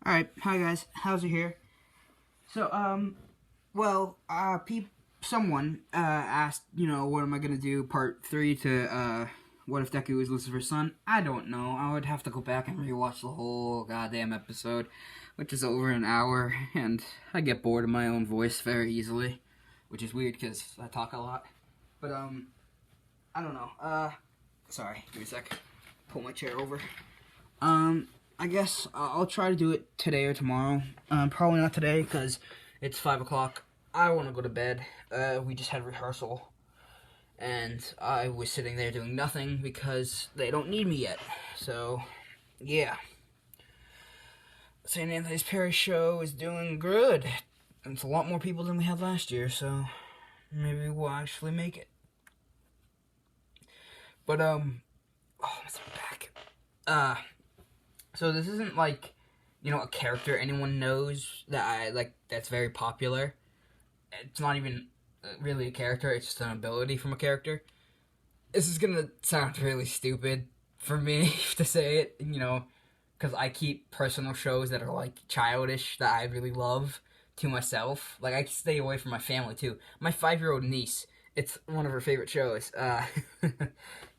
Alright, hi guys, how's it here? So, someone, asked, what am I gonna do, part 3 to, what if Deku is Lucifer's son? I don't know. I would have to go back and rewatch the whole goddamn episode, which is over an hour, and I get bored of my own voice very easily, which is weird, because I talk a lot. But, I don't know, sorry, give me a sec. Pull my chair over. I guess I'll try to do it today or tomorrow. Probably not today because it's 5 o'clock. I want to go to bed. We just had rehearsal. And I was sitting there doing nothing because they don't need me yet. So, yeah. St. Anthony's Parish show is doing good. It's a lot more people than we had last year, so maybe we'll actually make it. But, oh, my throat back. So this isn't like, a character anyone knows that that's very popular. It's not even really a character, it's just an ability from a character. This is gonna sound really stupid for me to say it, because I keep personal shows that are like childish that I really love to myself. Like, I stay away from my family too. My 5-year-old niece, it's one of her favorite shows. God,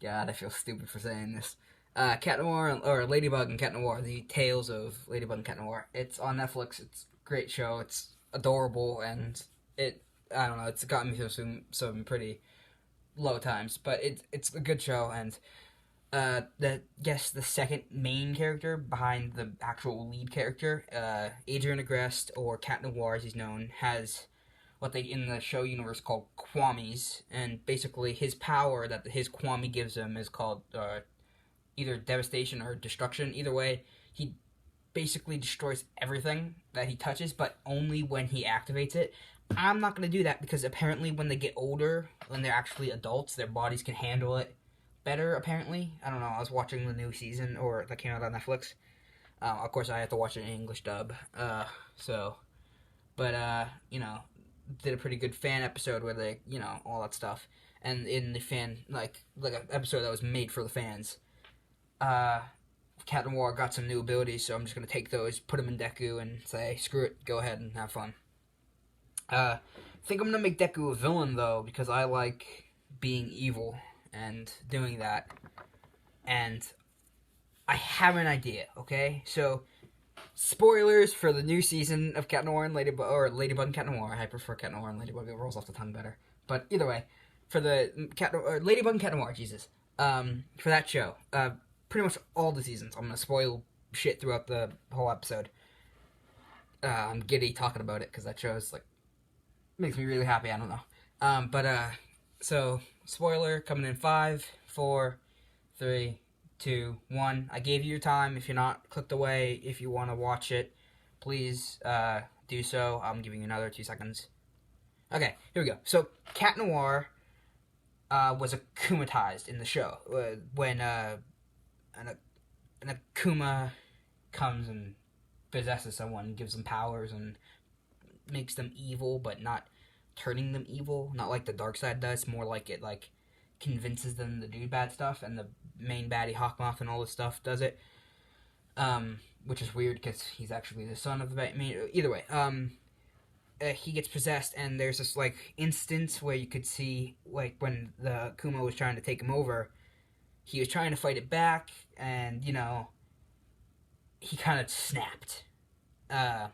I feel stupid for saying this. Cat Noir, or Ladybug and Cat Noir, the tales of Ladybug and Cat Noir. It's on Netflix. It's a great show. It's adorable, and I don't know, it's gotten me through some pretty low times, but it's a good show, and the second main character behind the actual lead character, Adrian Agreste, or Cat Noir as he's known, has what they in the show universe called kwamis, and basically his power that his kwami gives him is called either devastation or destruction. Either way, he basically destroys everything that he touches, but only when he activates it. I'm not going to do that because apparently when they get older, when they're actually adults, their bodies can handle it better, apparently. I don't know, I was watching the new season, or that came out on Netflix. Of course, I have to watch it in English dub, did a pretty good fan episode where they, all that stuff. And in the fan, like an episode that was made for the fans, Cat Noir got some new abilities, so I'm just going to take those, put them in Deku, and say, screw it, go ahead and have fun. I think I'm going to make Deku a villain, though, because I like being evil and doing that. And I have an idea, okay? So, spoilers for the new season of Cat Noir and Ladybug, or Ladybug and Cat Noir. I prefer Cat Noir and Ladybug, it rolls off the tongue better. But either way, for the Ladybug and Cat Noir, Jesus, for that show, pretty much all the seasons. I'm going to spoil shit throughout the whole episode. I'm giddy talking about it because that show is, makes me really happy. I don't know. So, spoiler coming in 5, 4, 3, 2, 1. I gave you your time. If you're not clicked away, if you want to watch it, please do so. I'm giving you another 2 seconds. Okay, here we go. So, Cat Noir was akumatized in the show when an Akuma comes and possesses someone, gives them powers, and makes them evil, but not turning them evil. Not like the dark side does. More like it convinces them to do bad stuff, and the main baddie Hawkmoth and all this stuff does it. Which is weird because he's actually the son of the main. Either way, he gets possessed, and there's this instance where you could see when the Akuma was trying to take him over. He was trying to fight it back, and, he kind of snapped. I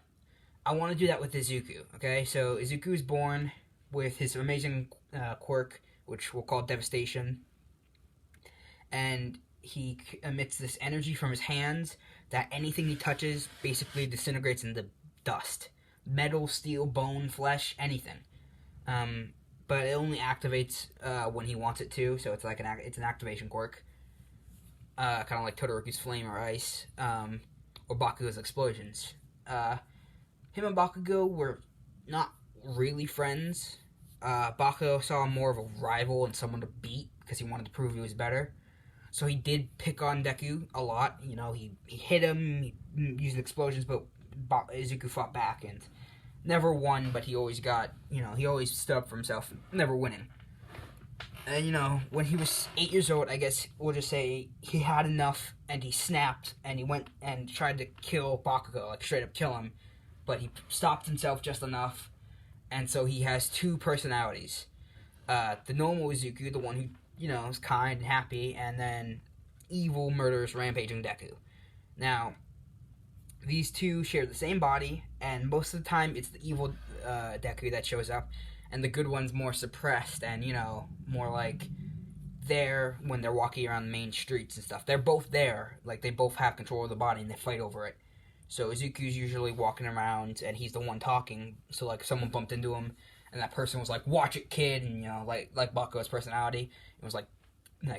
want to do that with Izuku, okay? So, Izuku is born with his amazing quirk, which we'll call Devastation. And he emits this energy from his hands that anything he touches basically disintegrates into dust. Metal, steel, bone, flesh, anything. But it only activates when he wants it to, so it's it's an activation quirk. Kind of like Todoroki's Flame or Ice, or Bakugo's Explosions. Him and Bakugo were not really friends. Bakugo saw him more of a rival and someone to beat because he wanted to prove he was better. So he did pick on Deku a lot. He hit him, he used explosions, but Izuku fought back and never won, but he always got, he always stood up for himself, never winning. And, when he was 8 years old, I guess we'll just say he had enough and he snapped and he went and tried to kill Bakugo, like straight up kill him. But he stopped himself just enough, and so he has two personalities. The normal Izuku, the one who, is kind and happy, and then evil, murderous, rampaging Deku. Now, these two share the same body, and most of the time it's the evil Deku that shows up, and the good one's more suppressed and, more like there when they're walking around the main streets and stuff. They're both there, like they both have control of the body and they fight over it. So Izuku's usually walking around and he's the one talking, so like someone bumped into him and that person was like, "Watch it, kid," and like Bakugo's personality, it was like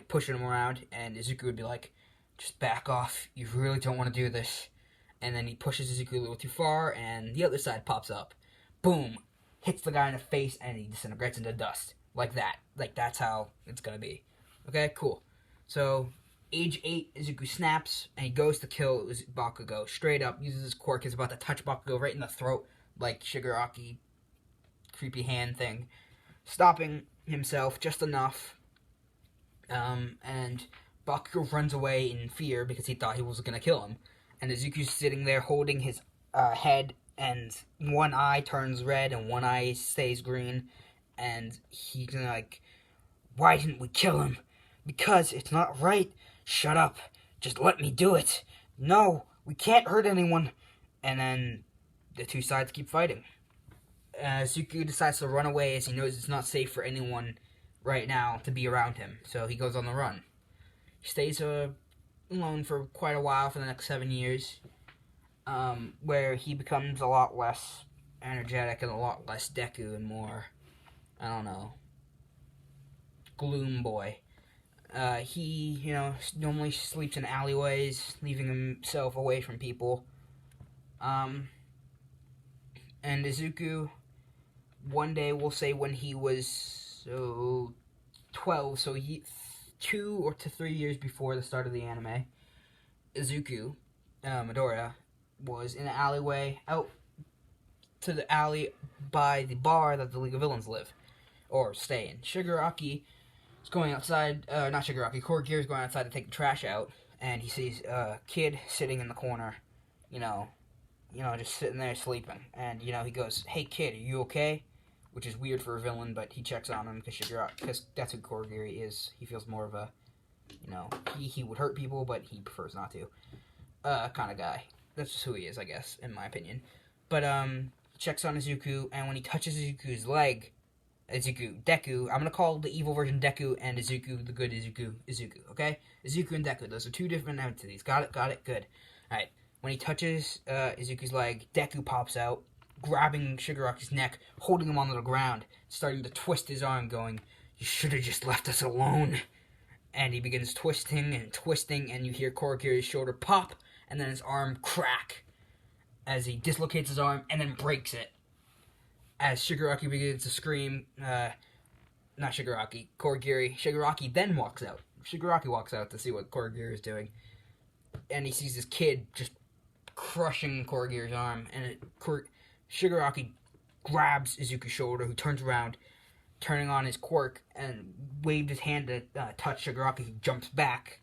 pushing him around, and Izuku would be like, "Just back off, you really don't want to do this." And then he pushes Izuku a little too far, and the other side pops up. Boom! Hits the guy in the face, and he disintegrates into dust. Like that. Like, that's how it's gonna be. Okay, cool. So, age 8, Izuku snaps, and he goes to kill Bakugo. Straight up, uses his quirk, is about to touch Bakugo right in the throat, like Shigaraki, creepy hand thing. Stopping himself just enough, and Bakugo runs away in fear because he thought he was gonna kill him. And Izuku's sitting there holding his head, and one eye turns red and one eye stays green, and he's like, "Why didn't we kill him? Because it's not right. Shut up. Just let me do it. No, we can't hurt anyone." And then the two sides keep fighting. Izuku decides to run away as he knows it's not safe for anyone right now to be around him, so he goes on the run. He stays alone for quite a while, for the next 7 years, where he becomes a lot less energetic and a lot less Deku and more, I don't know, gloom boy. He, normally sleeps in alleyways, leaving himself away from people. And Izuku, one day, we'll say when he was 12, so 2 or 3 years before the start of the anime, Izuku, Midoriya, was in an alleyway out to the alley by the bar that the League of Villains live, or stay in. Shigaraki is going outside, not Shigaraki, Korogiri is going outside to take the trash out, and he sees a kid sitting in the corner, just sitting there sleeping, and, he goes, "Hey kid, are you okay?" Which is weird for a villain, but he checks on him because that's who Korogiri is. He feels more of a, he would hurt people, but he prefers not to, kind of guy. That's just who he is, I guess, in my opinion. But, he checks on Izuku, and when he touches Izuku's leg, Deku, I'm gonna call the evil version Deku, and Izuku, the good Izuku, okay? Izuku and Deku, those are two different entities. Got it, good. Alright, when he touches Izuku's leg, Deku pops out, grabbing Shigaraki's neck, holding him onto the ground, starting to twist his arm, going, "You should have just left us alone." And he begins twisting, and you hear Korogiri's shoulder pop, and then his arm crack, as he dislocates his arm, and then breaks it. As Shigaraki begins to scream, not Shigaraki, Korogiri, Shigaraki then walks out. Shigaraki walks out to see what Korogiri is doing, and he sees this kid just crushing Korogiri's arm, and Shigaraki grabs Izuku's shoulder, who turns around, turning on his quirk, and waved his hand to touch Shigaraki, who jumps back,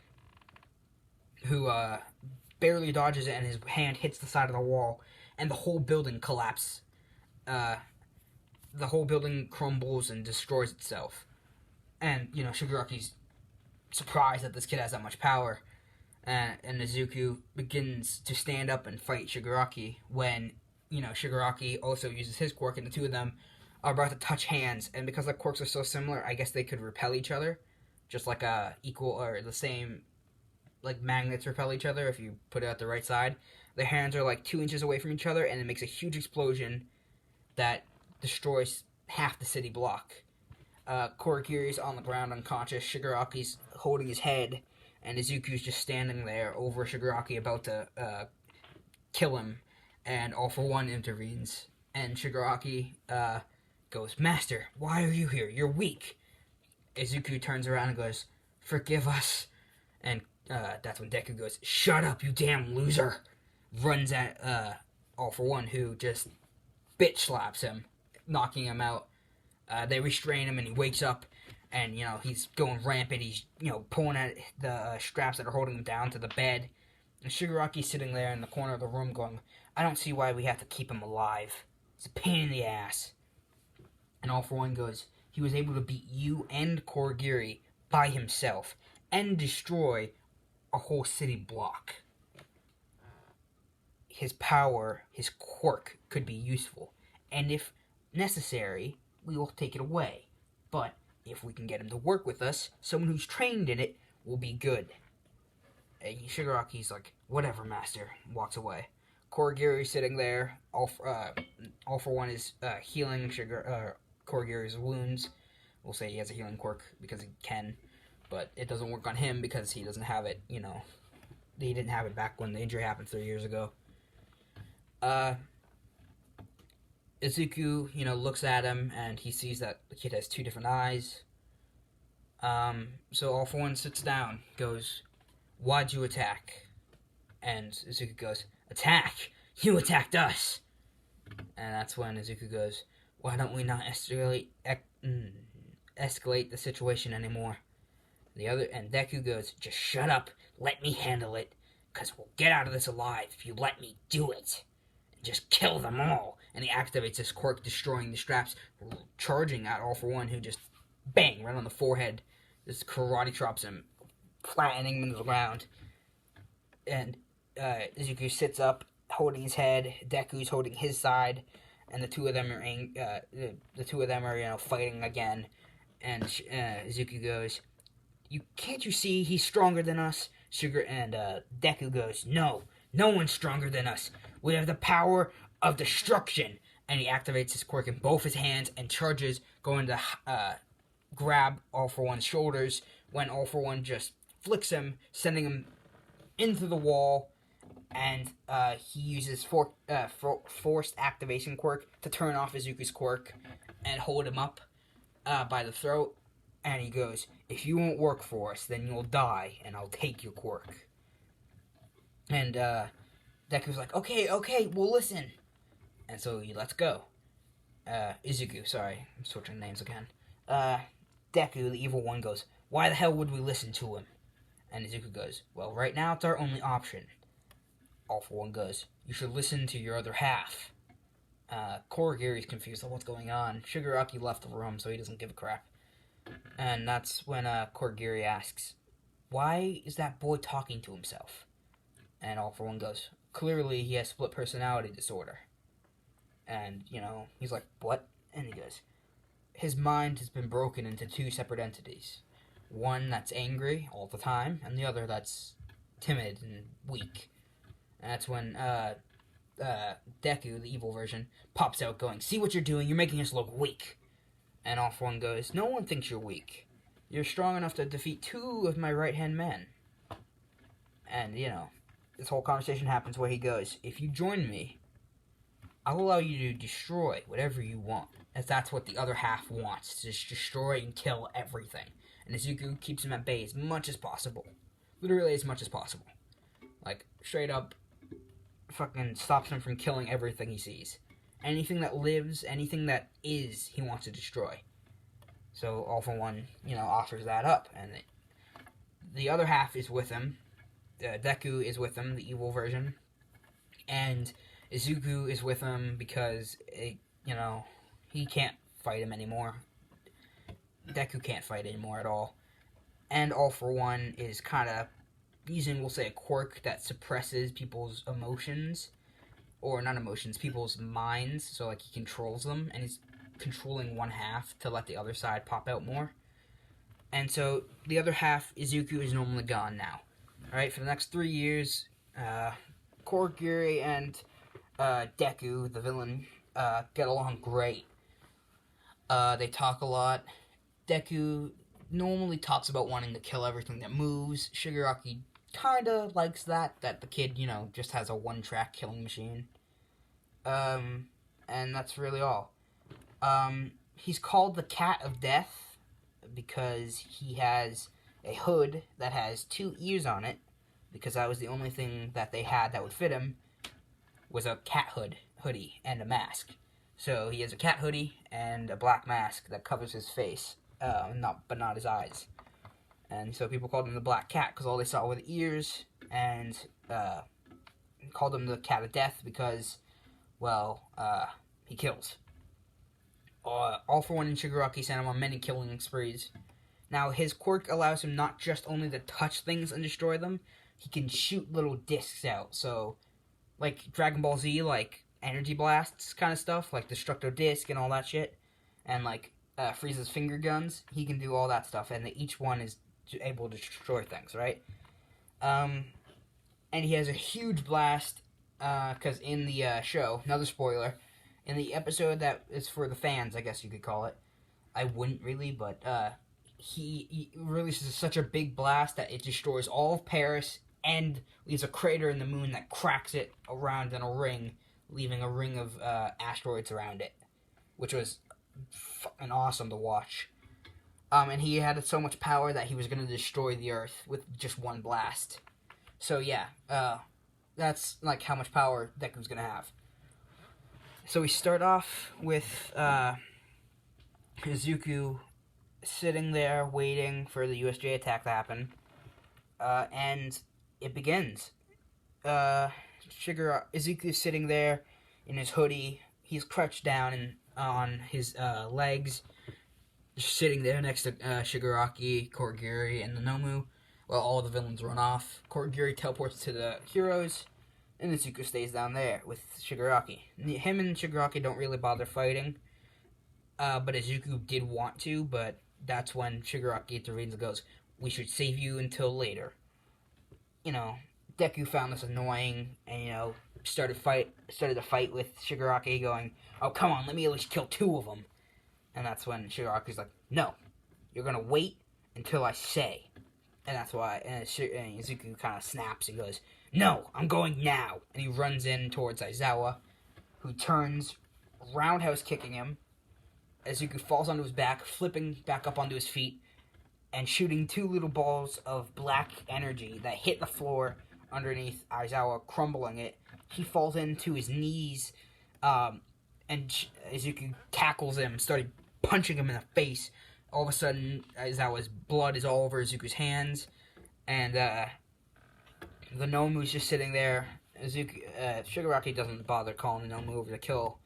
who barely dodges it, and his hand hits the side of the wall, and the whole building collapses. The whole building crumbles and destroys itself. And, Shigaraki's surprised that this kid has that much power. And Izuku begins to stand up and fight Shigaraki when, Shigaraki also uses his quirk, and the two of them are about to touch hands. And because their quirks are so similar, I guess they could repel each other. Just like equal or the same, like magnets repel each other if you put it at the right side. Their hands are like 2 inches away from each other, and it makes a huge explosion that destroys half the city block. Korogiri's on the ground unconscious, Shigaraki's holding his head, and Izuku's just standing there over Shigaraki about to kill him, and All For One intervenes, and Shigaraki goes, "Master, why are you here? You're weak." Izuku turns around and goes, "Forgive us," and that's when Deku goes, "Shut up, you damn loser," runs at All For One, who just bitch slaps him, knocking him out. They restrain him, and he wakes up, and he's going rampant. He's pulling at the straps that are holding him down to the bed. And Shigaraki's sitting there in the corner of the room going, I don't see why we have to keep him alive. It's a pain in the ass. And All For One goes, he was able to beat you and Korigiri by himself and destroy a whole city block. His power, his quirk, could be useful. And if necessary, we will take it away. But if we can get him to work with us, someone who's trained in it will be good. Shigaraki's like, whatever, master, walks away. Korigiri's sitting there. All For One is healing Korigiri's wounds. We'll say he has a healing quirk because he can, but it doesn't work on him because he doesn't have it, he didn't have it back when the injury happened 3 years ago. Izuku, looks at him and he sees that the kid has two different eyes. So All For One sits down, goes, why'd you attack? And Izuku goes, attack? You attacked us! And that's when Izuku goes, why don't we not escalate the situation anymore? And Deku goes, just shut up, let me handle it, because we'll get out of this alive if you let me do it. And just kill them all. And he activates his quirk, destroying the straps, charging at All For One, who just, bang, right on the forehead. Just karate chops him, flattening him to the ground. And Izuku sits up, holding his head. Deku's holding his side, and the two of them are fighting again. And Izuku goes, "Can't you see he's stronger than us?" Deku goes, "No one's stronger than us. We have the power of destruction." And he activates his quirk in both his hands and charges, going to grab All For One's shoulders. When All For One just flicks him, sending him into the wall. And he uses forced activation quirk to turn off Izuku's quirk and hold him up by the throat. And he goes, "If you won't work for us, then you'll die, and I'll take your quirk." And Deku's like, okay, we'll listen. And so he lets go. Izuku, sorry, I'm switching names again. Deku, the evil one, goes, "Why the hell would we listen to him?" And Izuku goes, "Well, right now it's our only option." All For One goes, "You should listen to your other half." Korigiri's confused on what's going on. Shigaraki left the room, so he doesn't give a crap. And that's when Korigiri asks, "Why is that boy talking to himself?" And All For One goes, "Clearly he has split personality disorder." And, he's like, "What?" And he goes, "His mind has been broken into two separate entities. One that's angry all the time, and the other that's timid and weak." And that's when Deku, the evil version, pops out going, "See what you're doing? You're making us look weak." And All For One goes, "No one thinks you're weak. You're strong enough to defeat 2 of my right-hand men." And, this whole conversation happens where he goes, "If you join me, I'll allow you to destroy whatever you want." As that's what the other half wants, to just destroy and kill everything. And Izuku keeps him at bay as much as possible. Literally as much as possible. Like, straight up, fucking stops him from killing everything he sees. Anything that lives, anything that is, he wants to destroy. So All For One, offers that up. And the other half is with him. Deku is with him, the evil version. And Izuku is with him because, he can't fight him anymore. Deku can't fight anymore at all. And All For One is kind of using, we'll say, a quirk that suppresses people's emotions. Or not emotions, people's minds. So, he controls them. And he's controlling one half to let the other side pop out more. And so, the other half, Izuku, is normally gone now. Alright, for the next 3 years, Korigiri and Deku, the villain, get along great. They talk a lot. Deku normally talks about wanting to kill everything that moves. Shigaraki kinda likes that the kid, just has a one-track killing machine. And that's really all. He's called the Cat of Death because he has a hood that has 2 ears on it, because that was the only thing that they had that would fit him, was a cat hoodie, and a mask. So he has a cat hoodie and a black mask that covers his face. but not his eyes. And so people called him the Black Cat because all they saw were the ears, and called him the Cat of Death because, well, he kills. All for One and Shigaraki sent him on many killing sprees. Now, his quirk allows him not just only to touch things and destroy them, he can shoot little discs out. So, like Dragon Ball Z, like energy blasts kind of stuff, like Destructo Disc and all that shit, and like Frieza's finger guns, he can do all that stuff, and each one is able to destroy things, right? And he has a huge blast, because in the show, another spoiler, in the episode that is for the fans, I guess you could call it, I wouldn't really, but he releases such a big blast that it destroys all of Paris and leaves a crater in the moon that cracks it around in a ring, leaving a ring of asteroids around it, which was fucking awesome to watch. And he had so much power that he was going to destroy the Earth with just one blast. So yeah, that's like how much power Deku's going to have. So we start off with Izuku sitting there waiting for the USJ attack to happen, and it begins. Izuku's sitting there in his hoodie. He's crouched down and on his legs, just sitting there next to Shigaraki, Korigiri, and the Nomu. Well, all the villains run off. Korigiri teleports to the heroes, and Izuku stays down there with Shigaraki. Him and Shigaraki don't really bother fighting, but Izuku did want to, but that's when Shigaraki intervenes and goes, "We should save you until later." You know, Deku found this annoying and, you know, started a fight with Shigaraki, going, "Oh, come on, let me at least kill two of them." And that's when Shigaraki's like, "No, you're gonna wait until I say." And that's why, and Izuku kind of snaps and goes, "No, I'm going now." And he runs in towards Aizawa, who turns, roundhouse kicking him. Izuku falls onto his back, flipping back up onto his feet, and shooting two little balls of black energy that hit the floor underneath Aizawa, crumbling it. He falls into his knees, and Izuku tackles him, started punching him in the face. All of a sudden, Aizawa's blood is all over Izuku's hands, and the Nomu's just sitting there. Shigaraki doesn't bother calling the Nomu over to kill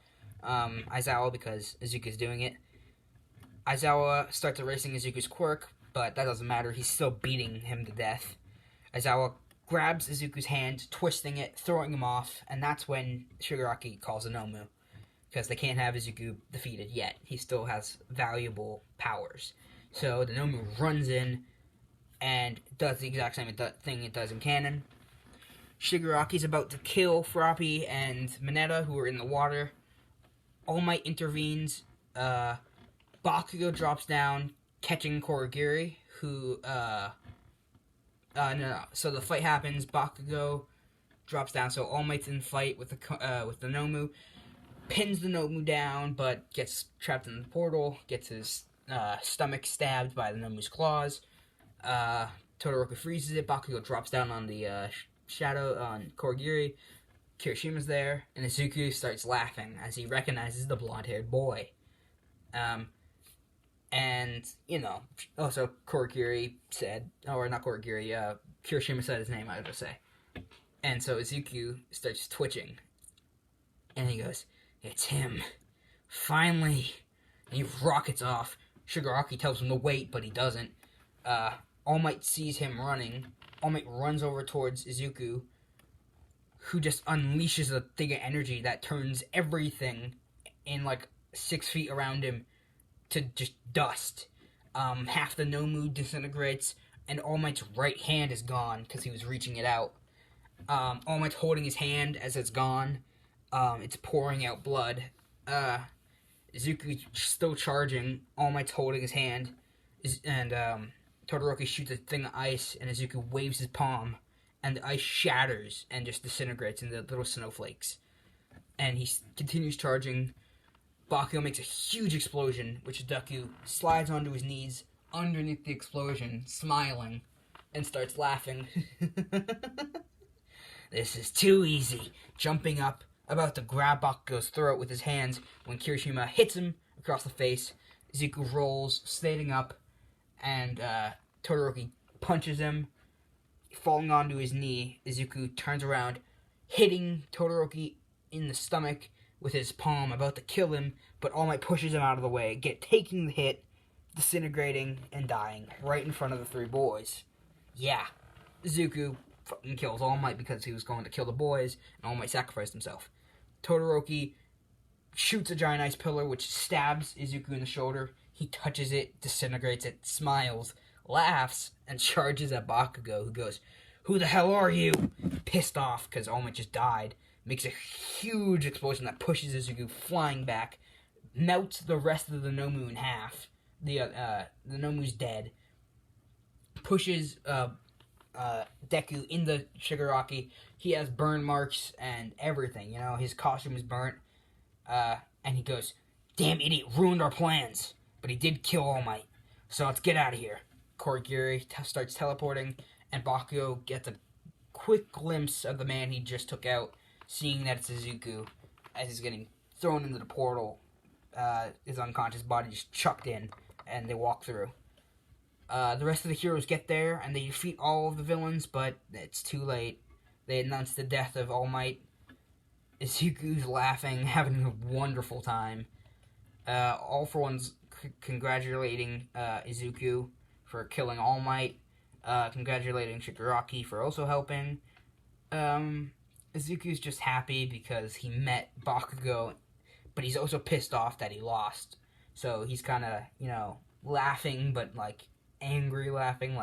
Aizawa because Izuku's doing it. Aizawa starts erasing Izuku's quirk, but that doesn't matter. He's still beating him to death. Aizawa grabs Izuku's hand, twisting it, throwing him off, and that's when Shigaraki calls a Nomu, because they can't have Izuku defeated yet. He still has valuable powers. So the Nomu runs in and does the exact same thing it does in canon. Shigaraki's about to kill Froppy and Mineta, who are in the water. All Might intervenes. Bakugo drops down, catching Korigiri, who, no. So the fight happens. Bakugo drops down. So All Might's in fight with the Nomu, pins the Nomu down, but gets trapped in the portal. Gets his stomach stabbed by the Nomu's claws. Todoroki freezes it. Bakugo drops down on the shadow on Korigiri. Kirishima's there, and Izuku starts laughing as he recognizes the blonde-haired boy. And, you know, also Korigiri said, or not Korigiri, Kirishima said his name, I would just say. And so Izuku starts twitching, and he goes, "It's him. Finally." And he rockets off. Shigaraki tells him to wait, but he doesn't. All Might sees him running. All Might runs over towards Izuku, who just unleashes a thing of energy that turns everything in like 6 feet around him to just dust. Half the Nomu disintegrates, and All Might's right hand is gone because he was reaching it out. All Might's holding his hand as it's gone. It's pouring out blood. Izuku's still charging. All Might's holding his hand, and Todoroki shoots a thing of ice, and Izuku waves his palm, and the ice shatters and just disintegrates into little snowflakes. And he continues charging. Bakugo makes a huge explosion, which Deku slides onto his knees underneath the explosion, smiling, and starts laughing. "This is too easy," jumping up, about to grab Bakugo's throat with his hands when Kirishima hits him across the face, Izuku rolls, standing up, and Todoroki punches him, falling onto his knee. Izuku turns around, hitting Todoroki in the stomach with his palm, about to kill him, but All Might pushes him out of the way, taking the hit, disintegrating, and dying right in front of the three boys. Yeah, Izuku fucking kills All Might because he was going to kill the boys, and All Might sacrificed himself. Todoroki shoots a giant ice pillar, which stabs Izuku in the shoulder. He touches it, disintegrates it, smiles, laughs, and charges at Bakugo, who goes, "Who the hell are you?" Pissed off because All Might just died. Makes a huge explosion that pushes Izuku flying back, melts the rest of the Nomu in half. The Nomu's dead. Pushes Deku in the Shigaraki. He has burn marks and everything. You know, his costume is burnt. And he goes, "Damn idiot, ruined our plans." But he did kill All Might. So let's get out of here. Korigiri starts teleporting, and Bakugo gets a quick glimpse of the man he just took out, seeing that it's Izuku, as he's getting thrown into the portal. His unconscious body just chucked in, and they walk through. The rest of the heroes get there, and they defeat all of the villains, but it's too late. They announce the death of All Might. Izuku's laughing, having a wonderful time. All for One's congratulating Izuku for killing All Might. Congratulating Shigaraki for also helping. Izuku's just happy because he met Bakugo, but he's also pissed off that he lost. So he's kind of, laughing, but, angry laughing,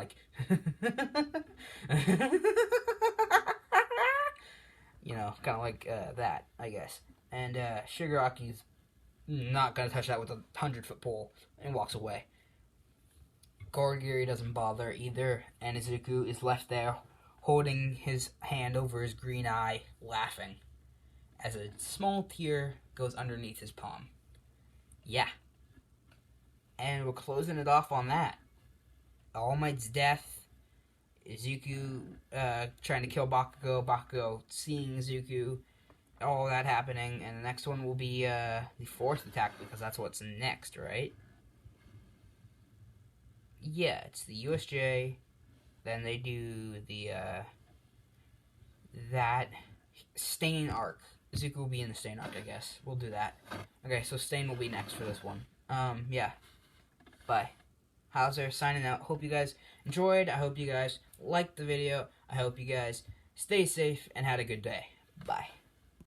kind of like that, I guess. And Shigaraki's not going to touch that with a 100-foot pole and walks away. Korigiri doesn't bother either, and Izuku is left there holding his hand over his green eye, laughing, as a small tear goes underneath his palm. Yeah. And we're closing it off on that. All Might's death, Izuku trying to kill Bakugo, Bakugo seeing Izuku, all that happening, and the next one will be the fourth attack, because that's what's next, right? Yeah, it's the USJ, then they do the, that Stain arc. Izuku will be in the Stain arc, I guess. We'll do that. Okay, so Stain will be next for this one. Yeah. Bye. Hauser signing out. Hope you guys enjoyed. I hope you guys liked the video. I hope you guys stay safe and had a good day. Bye.